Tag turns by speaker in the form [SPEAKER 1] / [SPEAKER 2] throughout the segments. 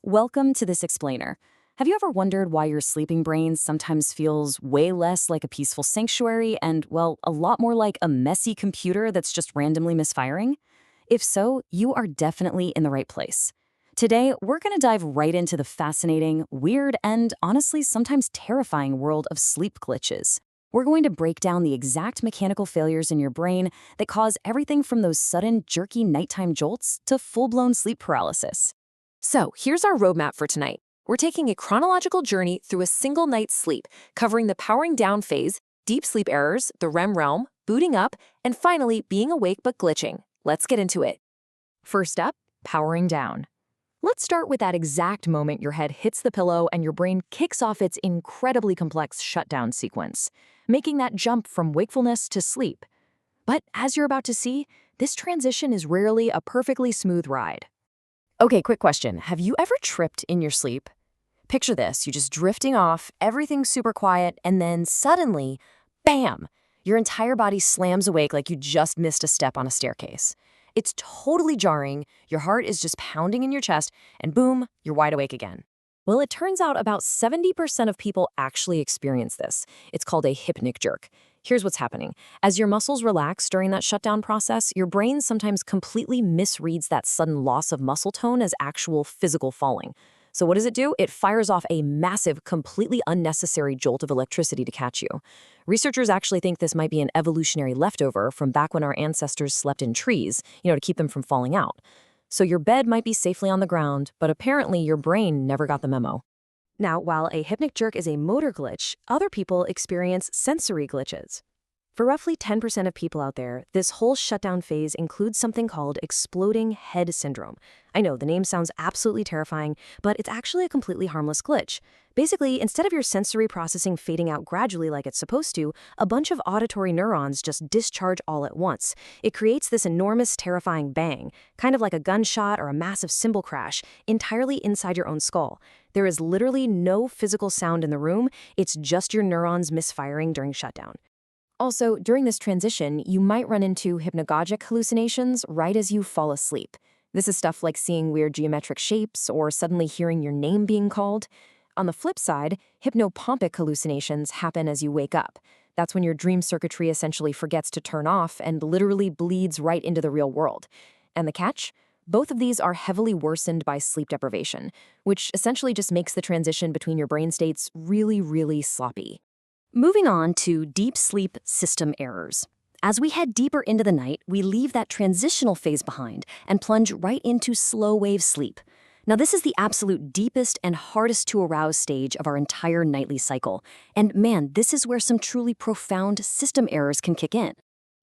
[SPEAKER 1] Welcome to this explainer. Have you ever wondered why your sleeping brain sometimes feels way less like a peaceful sanctuary and, well, a lot more like a messy computer that's just randomly misfiring? If so, you are definitely in the right place. Today, we're going to dive right into the fascinating, weird, and honestly sometimes terrifying world of sleep glitches. We're going to break down the exact mechanical failures in your brain that cause everything from those sudden, jerky nighttime jolts to full-blown sleep paralysis.
[SPEAKER 2] So, here's our roadmap for tonight. We're taking a chronological journey through a single night's sleep, covering the powering down phase, deep sleep errors, the REM realm, booting up, and finally, being awake but glitching. Let's get into it.
[SPEAKER 3] First up, powering down. Let's start with that exact moment your head hits the pillow and your brain kicks off its incredibly complex shutdown sequence, making that jump from wakefulness to sleep. But as you're about to see, this transition is rarely a perfectly smooth ride. Okay, quick question. Have you ever tripped in your sleep? Picture this, you're just drifting off, everything's super quiet, and then suddenly, bam! Your entire body slams awake like you just missed a step on a staircase. It's totally jarring, your heart is just pounding in your chest, and boom, you're wide awake again. Well, it turns out about 70% of people actually experience this. It's called a hypnic jerk. Here's what's happening. As your muscles relax during that shutdown process, your brain sometimes completely misreads that sudden loss of muscle tone as actual physical falling. So what does it do? It fires off a massive, completely unnecessary jolt of electricity to catch you. Researchers actually think this might be an evolutionary leftover from back when our ancestors slept in trees, to keep them from falling out. So your bed might be safely on the ground, but apparently your brain never got the memo. Now, while a hypnic jerk is a motor glitch, other people experience sensory glitches. For roughly 10% of people out there, this whole shutdown phase includes something called exploding head syndrome. I know, the name sounds absolutely terrifying, but it's actually a completely harmless glitch. Basically, instead of your sensory processing fading out gradually like it's supposed to, a bunch of auditory neurons just discharge all at once. It creates this enormous, terrifying bang, kind of like a gunshot or a massive cymbal crash, entirely inside your own skull. There is literally no physical sound in the room, it's just your neurons misfiring during shutdown. Also, during this transition, you might run into hypnagogic hallucinations right as you fall asleep. This is stuff like seeing weird geometric shapes or suddenly hearing your name being called. On the flip side, hypnopompic hallucinations happen as you wake up. That's when your dream circuitry essentially forgets to turn off and literally bleeds right into the real world. And the catch? Both of these are heavily worsened by sleep deprivation, which essentially just makes the transition between your brain states really, really sloppy. Moving on to deep sleep system errors. As we head deeper into the night, we leave that transitional phase behind and plunge right into slow-wave sleep. Now, this is the absolute deepest and hardest to arouse stage of our entire nightly cycle. And man, this is where some truly profound system errors can kick in.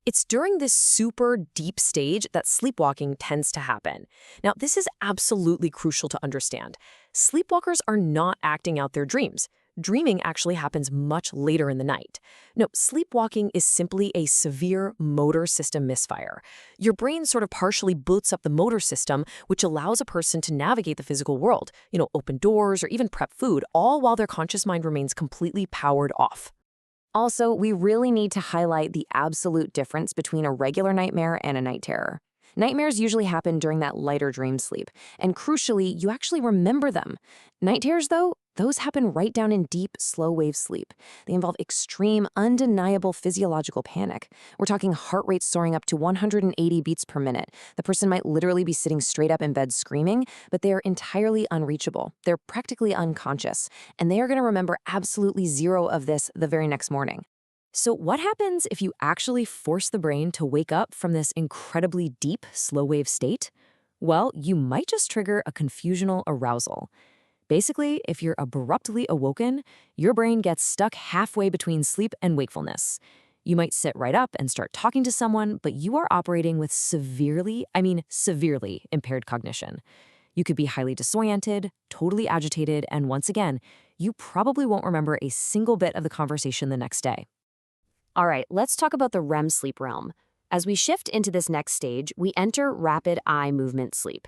[SPEAKER 2] It's during this super deep stage that sleepwalking tends to happen. Now, this is absolutely crucial to understand. Sleepwalkers are not acting out their dreams. Dreaming actually happens much later in the night. No, sleepwalking is simply a severe motor system misfire. Your brain sort of partially boots up the motor system, which allows a person to navigate the physical world, open doors or even prep food, all while their conscious mind remains completely powered off.
[SPEAKER 3] Also, we really need to highlight the absolute difference between a regular nightmare and a night terror. Nightmares usually happen during that lighter dream sleep, and crucially, you actually remember them. Night terrors, though, those happen right down in deep, slow-wave sleep. They involve extreme, undeniable physiological panic. We're talking heart rate soaring up to 180 beats per minute. The person might literally be sitting straight up in bed screaming, but they are entirely unreachable. They're practically unconscious, and they are going to remember absolutely zero of this the very next morning. So what happens if you actually force the brain to wake up from this incredibly deep, slow-wave state? Well, you might just trigger a confusional arousal. Basically, if you're abruptly awoken, your brain gets stuck halfway between sleep and wakefulness. You might sit right up and start talking to someone, but you are operating with severely impaired cognition. You could be highly disoriented, totally agitated, and once again, you probably won't remember a single bit of the conversation the next day. All right, let's talk about the REM sleep realm. As we shift into this next stage, we enter rapid eye movement sleep.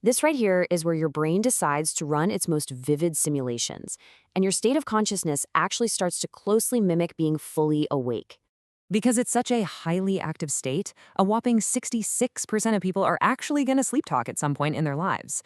[SPEAKER 3] This right here is where your brain decides to run its most vivid simulations, and your state of consciousness actually starts to closely mimic being fully awake. Because it's such a highly active state, a whopping 66% of people are actually going to sleep talk at some point in their lives.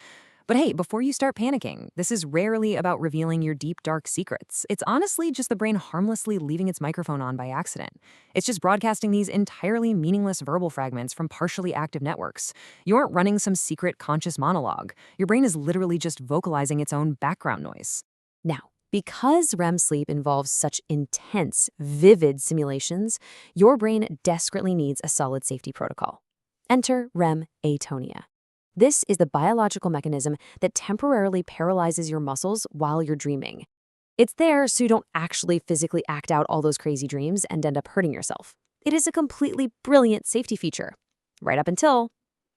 [SPEAKER 1] But hey, before you start panicking, this is rarely about revealing your deep, dark secrets. It's honestly just the brain harmlessly leaving its microphone on by accident. It's just broadcasting these entirely meaningless verbal fragments from partially active networks. You aren't running some secret conscious monologue. Your brain is literally just vocalizing its own background noise.
[SPEAKER 2] Now, because REM sleep involves such intense, vivid simulations, your brain desperately needs a solid safety protocol. Enter REM atonia. This is the biological mechanism that temporarily paralyzes your muscles while you're dreaming. It's there so you don't actually physically act out all those crazy dreams and end up hurting yourself. It is a completely brilliant safety feature. Right up until,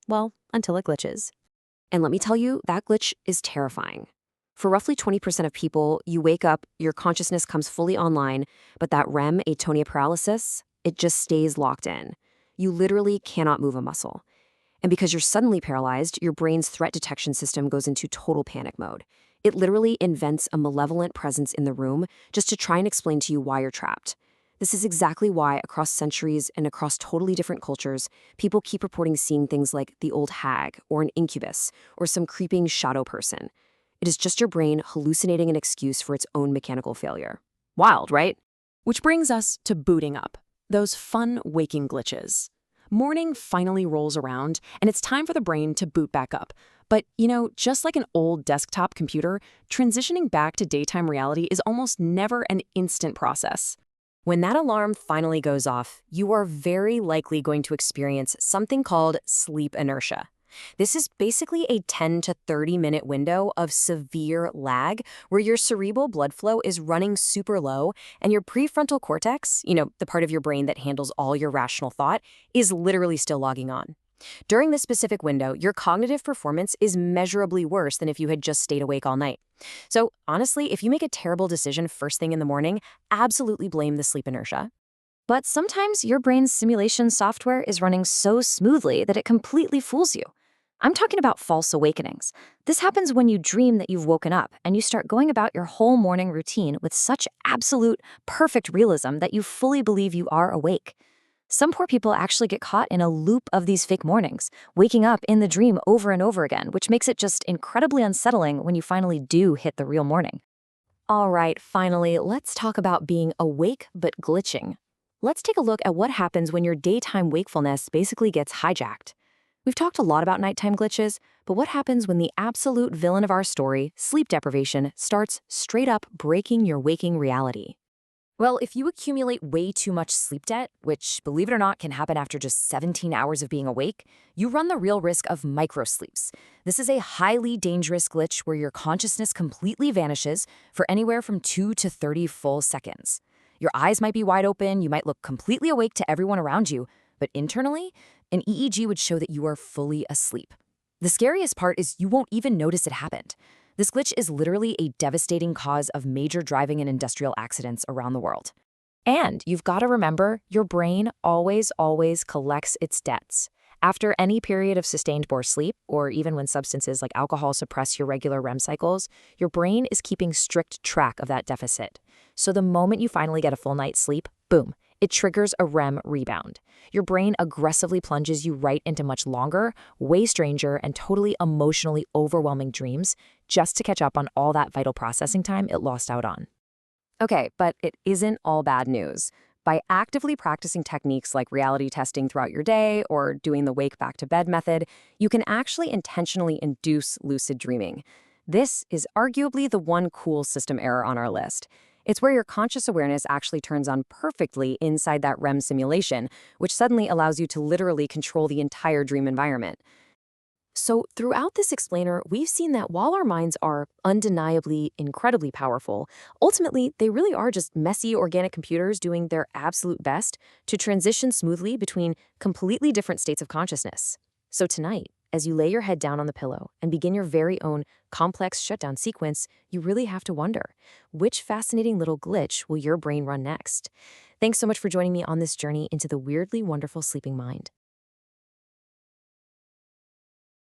[SPEAKER 2] well, until it glitches. And let me tell you, that glitch is terrifying. For roughly 20% of people, you wake up, your consciousness comes fully online, but that REM atonia paralysis, it just stays locked in. You literally cannot move a muscle. And because you're suddenly paralyzed, your brain's threat detection system goes into total panic mode. It literally invents a malevolent presence in the room just to try and explain to you why you're trapped. This is exactly why, across centuries and across totally different cultures, people keep reporting seeing things like the old hag, or an incubus, or some creeping shadow person. It is just your brain hallucinating an excuse for its own mechanical failure. Wild, right? Which brings us to booting up, those fun waking glitches. Morning finally rolls around, and it's time for the brain to boot back up. But, just like an old desktop computer, transitioning back to daytime reality is almost never an instant process. When that alarm finally goes off, you are very likely going to experience something called sleep inertia. This is basically a 10 to 30-minute window of severe lag where your cerebral blood flow is running super low and your prefrontal cortex, the part of your brain that handles all your rational thought, is literally still logging on. During this specific window, your cognitive performance is measurably worse than if you had just stayed awake all night. So honestly, if you make a terrible decision first thing in the morning, absolutely blame the sleep inertia.
[SPEAKER 3] But sometimes your brain's simulation software is running so smoothly that it completely fools you. I'm talking about false awakenings. This happens when you dream that you've woken up and you start going about your whole morning routine with such absolute, perfect realism that you fully believe you are awake. Some poor people actually get caught in a loop of these fake mornings, waking up in the dream over and over again, which makes it just incredibly unsettling when you finally do hit the real morning.
[SPEAKER 2] All right, finally, let's talk about being awake but glitching. Let's take a look at what happens when your daytime wakefulness basically gets hijacked. We've talked a lot about nighttime glitches, but what happens when the absolute villain of our story, sleep deprivation, starts straight up breaking your waking reality? Well, if you accumulate way too much sleep debt, which, believe it or not, can happen after just 17 hours of being awake, you run the real risk of microsleeps. This is a highly dangerous glitch where your consciousness completely vanishes for anywhere from 2 to 30 full seconds. Your eyes might be wide open, you might look completely awake to everyone around you, but internally, an EEG would show that you are fully asleep. The scariest part is you won't even notice it happened. This glitch is literally a devastating cause of major driving and industrial accidents around the world. And you've got to remember, your brain always collects its debts. After any period of sustained poor sleep, or even when substances like alcohol suppress your regular REM cycles, your brain is keeping strict track of that deficit. So the moment you finally get a full night's sleep, boom, it triggers a REM rebound. Your brain aggressively plunges you right into much longer, way stranger, and totally emotionally overwhelming dreams just to catch up on all that vital processing time it lost out on. Okay, but it isn't all bad news. By actively practicing techniques like reality testing throughout your day or doing the wake back to bed method, you can actually intentionally induce lucid dreaming. This is arguably the one cool system error on our list. It's where your conscious awareness actually turns on perfectly inside that REM simulation, which suddenly allows you to literally control the entire dream environment. So throughout this explainer, we've seen that while our minds are undeniably incredibly powerful, ultimately they really are just messy organic computers doing their absolute best to transition smoothly between completely different states of consciousness. So tonight, as you lay your head down on the pillow and begin your very own complex shutdown sequence, you really have to wonder, which fascinating little glitch will your brain run next? Thanks so much for joining me on this journey into the weirdly wonderful sleeping mind.